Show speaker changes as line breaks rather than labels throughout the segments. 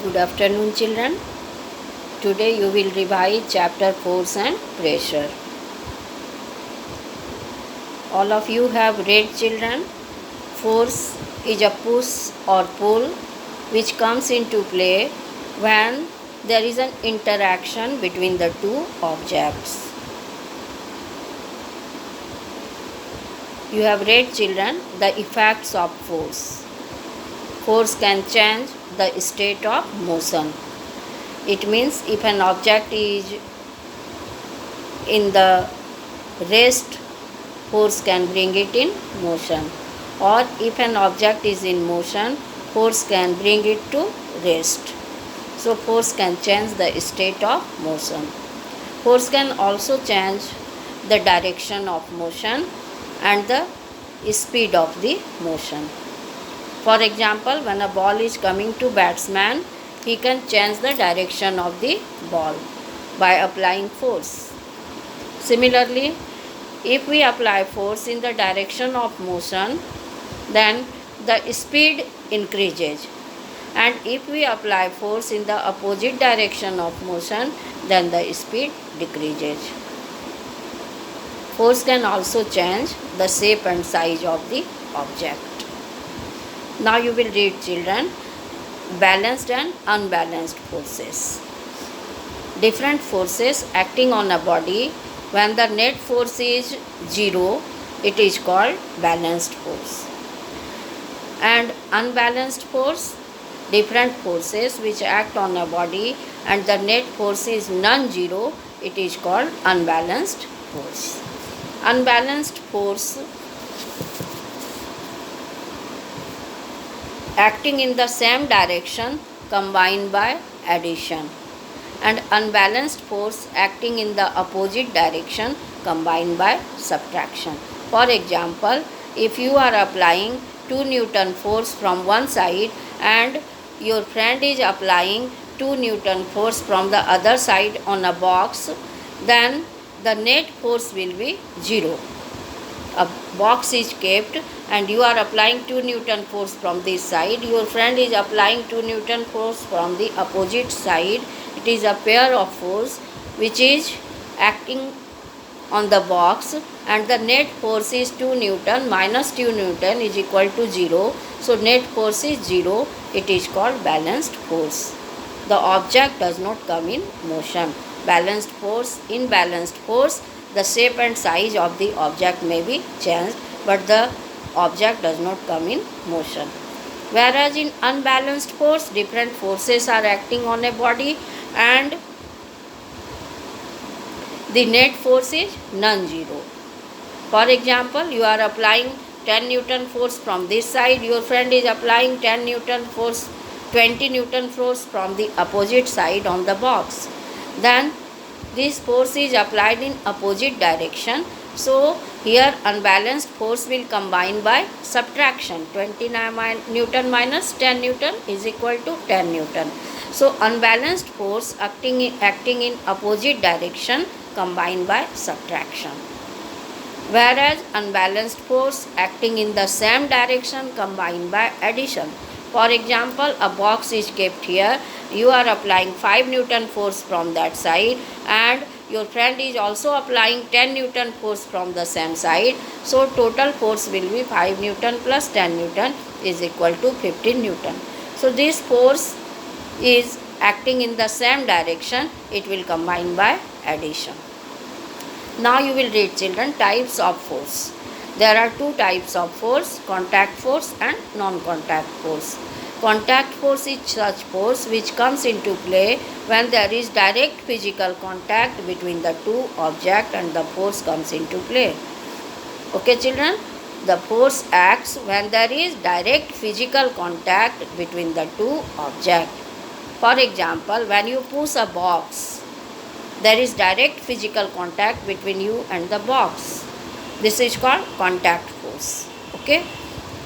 Good afternoon, children. Today you will revise chapter Force and Pressure. All of you have read, children. Force is a push or pull which comes into play when there is an interaction between the two objects. You have read, children, the effects of force. Force can change the state of motion. It means if an object is in the rest, force can bring it in motion, or if an object is in motion, force can bring it to rest. So force can change the state of motion. Force can also change the direction of motion and the speed of the motion. For example, when a ball is coming to batsman, he can change the direction of the ball by applying force. Similarly, if we apply force in the direction of motion, then the speed increases. And if we apply force in the opposite direction of motion, then the speed decreases. Force can also change the shape and size of the object. Now you will read, children, balanced and unbalanced forces. Different forces acting on a body, when the net force is 0, it is called balanced force. And unbalanced force, different forces which act on a body and the net force is non-zero, it is called unbalanced force. Unbalanced force acting in the same direction combined by addition, and unbalanced force acting in the opposite direction combined by subtraction. For example, if you are applying 2 Newton force from one side and your friend is applying 2 Newton force from the other side on a box, then the net force will be 0. A box is kept and you are applying 2 Newton force from this side, your friend is applying 2 Newton force from the opposite side. It is a pair of force which is acting on the box, and the net force is 2 Newton minus 2 Newton is equal to 0. So net force is 0. It is called balanced force. The object does not come in motion. Balanced force, in balanced force, the shape and size of the object may be changed, but the object does not come in motion. Whereas in unbalanced force, different forces are acting on a body and the net force is non-zero. For example, you are applying 10 Newton force from this side, your friend is applying 10 Newton force, 20 Newton force from the opposite side on the box. Then this force is applied in opposite direction. So here unbalanced force will combine by subtraction. 20 Newton minus 10 Newton is equal to 10 Newton. So unbalanced force acting in opposite direction combined by subtraction. Whereas unbalanced force acting in the same direction combined by addition. For example, a box is kept here. You are applying 5 Newton force from that side and your friend is also applying 10 Newton force from the same side. So total force will be 5 Newton plus 10 Newton is equal to 15 Newton. So this force is acting in the same direction. It will combine by addition. Now you will read, children, types of force. There are two types of force, contact force and non-contact force. Contact force is such force which comes into play when there is direct physical contact between the two objects and the force comes into play. Okay, children? The force acts when there is direct physical contact between the two objects. For example, when you push a box, there is direct physical contact between you and the box. This is called contact force. Okay?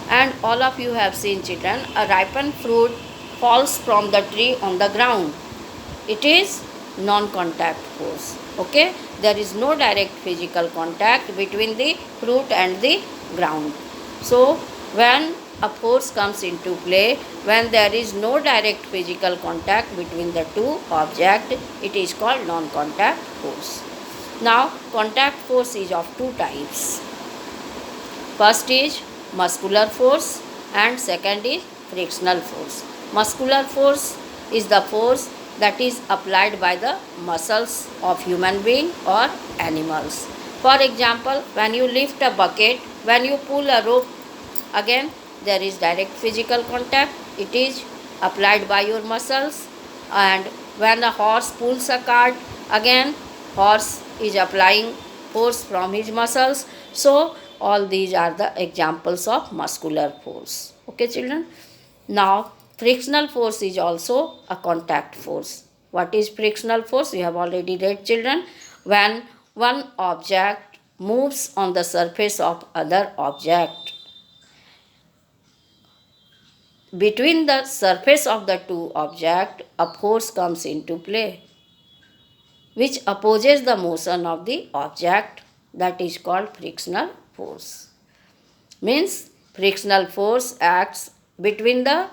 And all of you have seen, children, a ripened fruit falls from the tree on the ground. It is non-contact force. Okay? There is no direct physical contact between the fruit and the ground. So when a force comes into play when there is no direct physical contact between the two objects. It is called non-contact force. Now, contact force is of two types. First is muscular force and second is frictional force. Muscular force is the force that is applied by the muscles of human being or animals. For example, when you lift a bucket, when you pull a rope, again there is direct physical contact. It is applied by your muscles. And when a horse pulls a cart, again horse is applying force from his muscles. So all these are the examples of muscular force. Okay, children. Now, frictional force is also a contact force. What is frictional force? You have already read, children. When one object moves on the surface of other object, between the surface of the two objects, a force comes into play which opposes the motion of the object, that is called frictional force. Means frictional force acts between the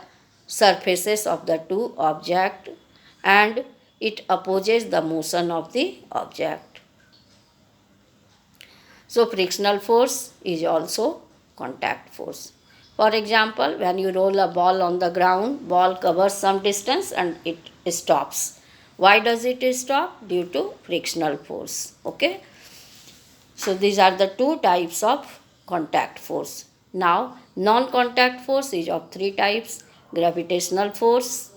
surfaces of the two objects and it opposes the motion of the object. So frictional force is also contact force. For example, when you roll a ball on the ground, ball covers some distance and it stops. Why does it stop? Due to frictional force. Okay. So these are the two types of contact force. Now, non-contact force is of three types: gravitational force,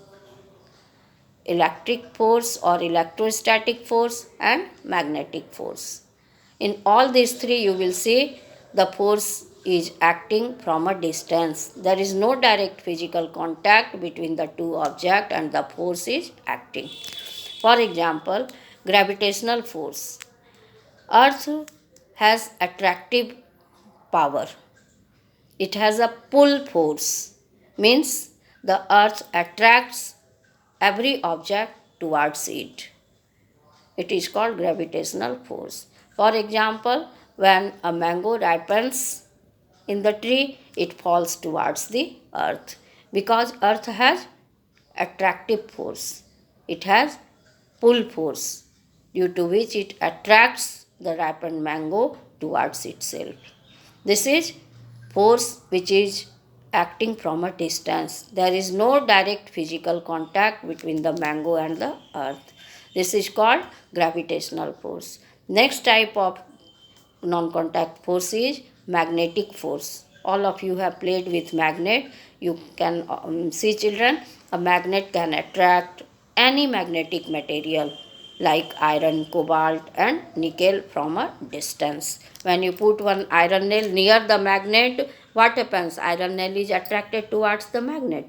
electric force or electrostatic force, and magnetic force. In all these three, you will see the force is acting from a distance. There is no direct physical contact between the two objects and the force is acting. For example, gravitational force. Earth has attractive power. It has a pull force, means the earth attracts every object towards it. It is called gravitational force. For example, when a mango ripens in the tree, it falls towards the earth because earth has attractive force. It has pull force due to which it attracts the ripened mango towards itself. This is force which is acting from a distance. There is no direct physical contact between the mango and the earth. This is called gravitational force. Next type of non-contact force is magnetic force. All of you have played with magnet. You can see, children, a magnet can attract any magnetic material like iron, cobalt and nickel from a distance. When you put one iron nail near the magnet, what happens? Iron nail is attracted towards the magnet.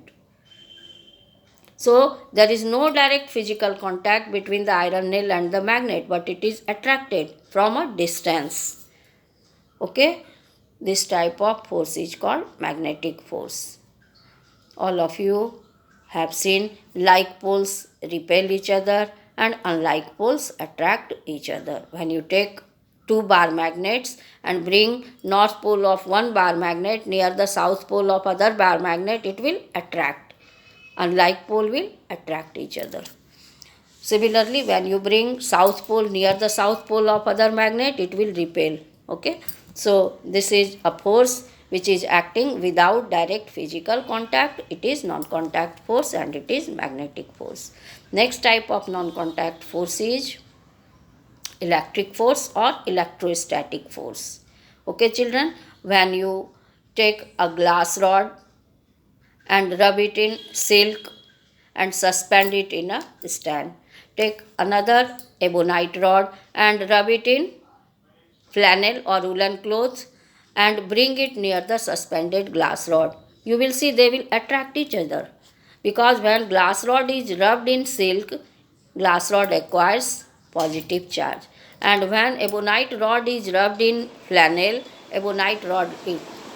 So there is no direct physical contact between the iron nail and the magnet, but it is attracted from a distance. Okay, this type of force is called magnetic force. All of you have seen like poles repel each other and unlike poles attract each other. When you take two bar magnets and bring north pole of one bar magnet near the south pole of other bar magnet, it will attract. Unlike pole will attract each other. Similarly, when you bring south pole near the south pole of other magnet, it will repel. Okay. So this is a force which is acting without direct physical contact. It is non-contact force and it is magnetic force. Next type of non-contact force is electric force or electrostatic force. Okay, children, when you take a glass rod and rub it in silk and suspend it in a stand. Take another ebonite rod and rub it in flannel or woolen cloth and bring it near the suspended glass rod. You will see they will attract each other because when glass rod is rubbed in silk, glass rod acquires positive charge, and when ebonite rod is rubbed in flannel, ebonite rod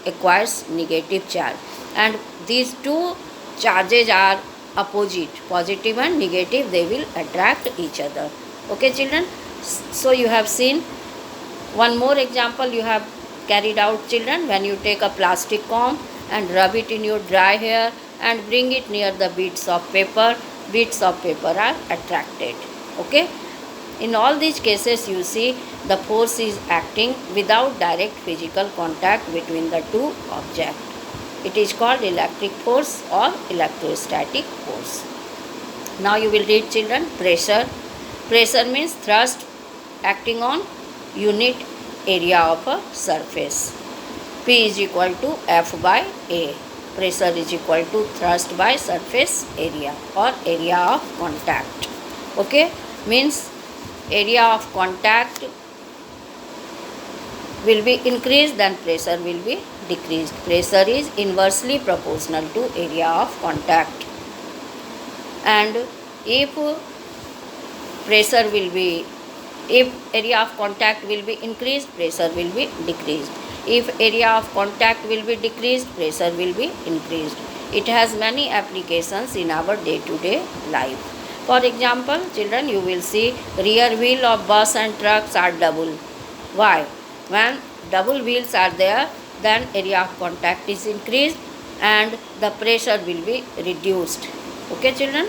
acquires negative charge, and these two charges are opposite, positive and negative. They will attract each other. Okay, children, so you have seen one more example you have carried out, children. When you take a plastic comb and rub it in your dry hair and bring it near the bits of paper. Bits of paper are attracted. Okay. In all these cases, you see the force is acting without direct physical contact between the two objects. It is called electric force or electrostatic force. Now you will read, children, pressure. Pressure means thrust acting on unit area of a surface. P is equal to F by A. Pressure is equal to thrust by surface area or area of contact. Okay, means area of contact will be increased, then pressure will be decreased. Pressure is inversely proportional to area of contact. And if area of contact will be increased, pressure will be decreased. If area of contact will be decreased, pressure will be increased. It has many applications in our day-to-day life. For example, children, you will see rear wheel of bus and trucks are double. Why? When double wheels are there, then area of contact is increased and the pressure will be reduced. Okay, children?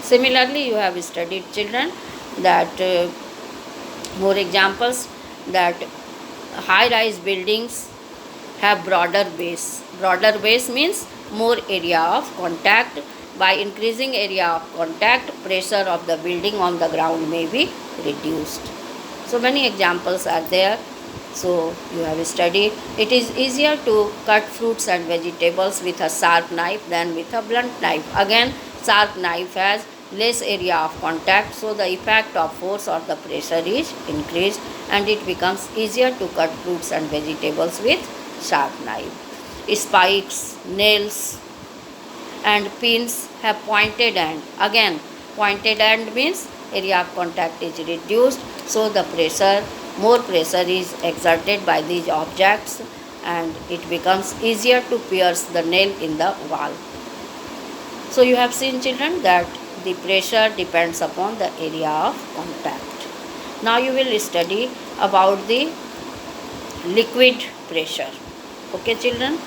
Similarly, you have studied, children, that more examples, that high-rise buildings have broader base. Broader base means more area of contact. By increasing area of contact, pressure of the building on the ground may be reduced. So many examples are there. So you have studied. It is easier to cut fruits and vegetables with a sharp knife than with a blunt knife. Again, sharp knife has less area of contact, so the effect of force or the pressure is increased and it becomes easier to cut fruits and vegetables with sharp knife. Spikes, nails and pins have pointed end. Again, pointed end means area of contact is reduced, so the more pressure is exerted by these objects and it becomes easier to pierce the nail in the wall. So you have seen, children, that the pressure depends upon the area of contact. Now you will study about the liquid pressure. Okay, children?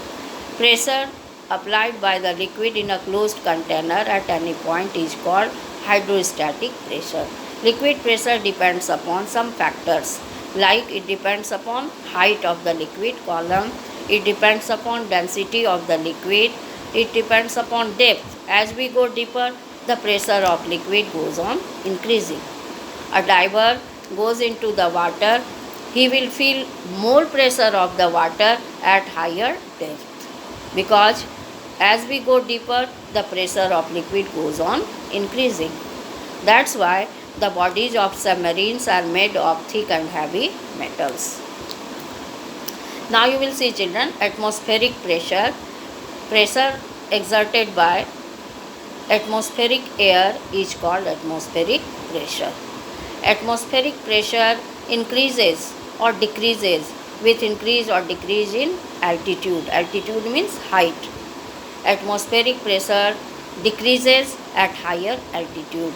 Pressure applied by the liquid in a closed container at any point is called hydrostatic pressure. Liquid pressure depends upon some factors, like it depends upon height of the liquid column, it depends upon density of the liquid, it depends upon depth. As we go deeper, the pressure of liquid goes on increasing. A diver goes into the water, he will feel more pressure of the water at higher depth, because as we go deeper, the pressure of liquid goes on increasing. That's why the bodies of submarines are made of thick and heavy metals. Now you will see, children, atmospheric pressure. Pressure exerted by atmospheric air is called atmospheric pressure. Atmospheric pressure increases or decreases with increase or decrease in altitude. Altitude means height. Atmospheric pressure decreases at higher altitude.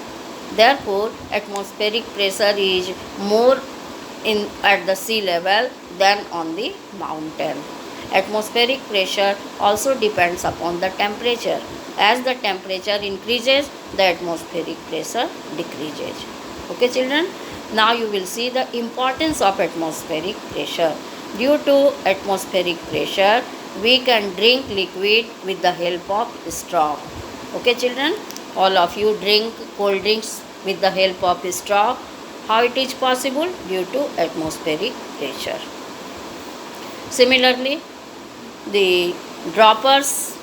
Therefore, atmospheric pressure is more at the sea level than on the mountain. Atmospheric pressure also depends upon the temperature. As the temperature increases, the atmospheric pressure decreases. Okay, children? Now you will see the importance of atmospheric pressure. Due to atmospheric pressure, we can drink liquid with the help of straw. Okay, children? All of you drink cold drinks with the help of straw. How it is possible? Due to atmospheric pressure. Similarly, the droppers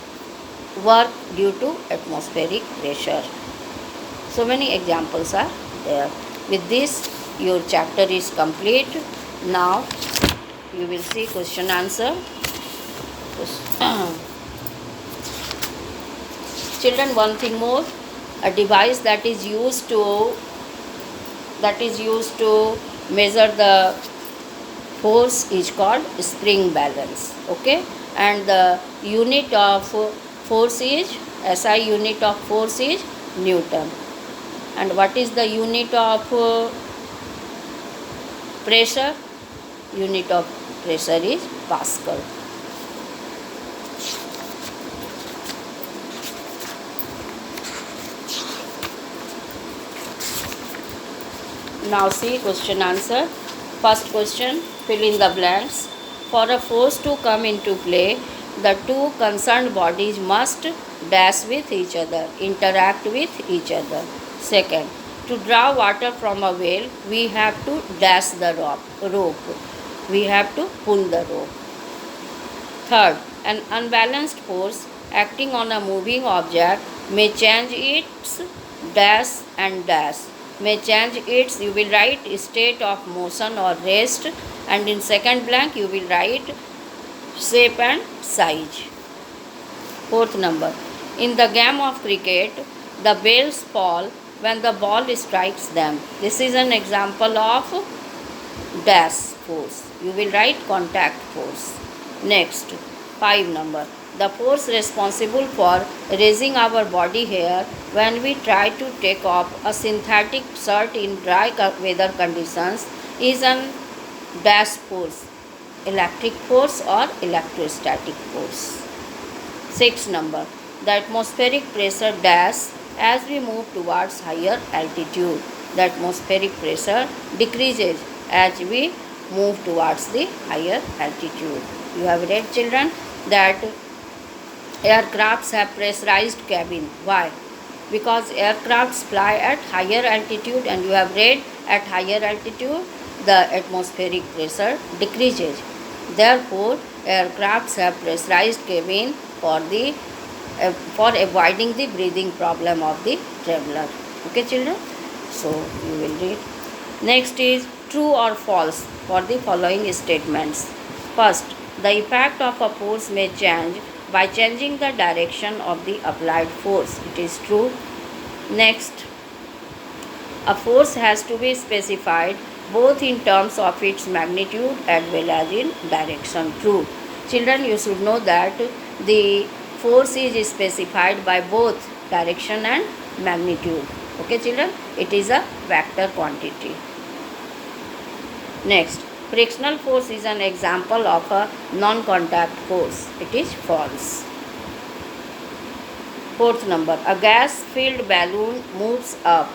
work due to atmospheric pressure. So many examples are there. With this, your chapter is complete. Now you will see question answer. Children, one thing more, a device that is used to measure the force is called spring balance. Okay, and the unit of force is, SI unit of force is Newton. And what is the unit of pressure? Unit of pressure is Pascal. Now see question answer. First question, fill in the blanks. For a force to come into play, the two concerned bodies must dash with each other, interact with each other. Second, to draw water from a well, we have to dash the rope. We have to pull the rope. Third, an unbalanced force acting on a moving object may change its dash and dash. May change its, you will write state of motion or rest, and in second blank you will write shape and size. Fourth number, in the game of cricket, the balls fall when the ball strikes them. This is an example of dash force. You will write contact force. Next, 5 number. The force responsible for raising our body hair when we try to take off a synthetic shirt in dry weather conditions is an dash force, electric force or electrostatic force. 6 number. The atmospheric pressure dash as we move towards higher altitude. The atmospheric pressure decreases as we move towards the higher altitude. You have read, children, that aircrafts have pressurized cabin. Why? Because aircrafts fly at higher altitude, and you have read at higher altitude the atmospheric pressure decreases. Therefore, aircrafts have pressurized cabin for avoiding the breathing problem of the traveler. Okay, children? So, you will read. Next is true or false for the following statements. First, the effect of a force may change by changing the direction of the applied force. It is true. Next, a force has to be specified both in terms of its magnitude as well as in direction. True. Children, you should know that the force is specified by both direction and magnitude. Okay, children? It is a vector quantity. Next, frictional force is an example of a non-contact force. It is false. Fourth number, a gas-filled balloon moves up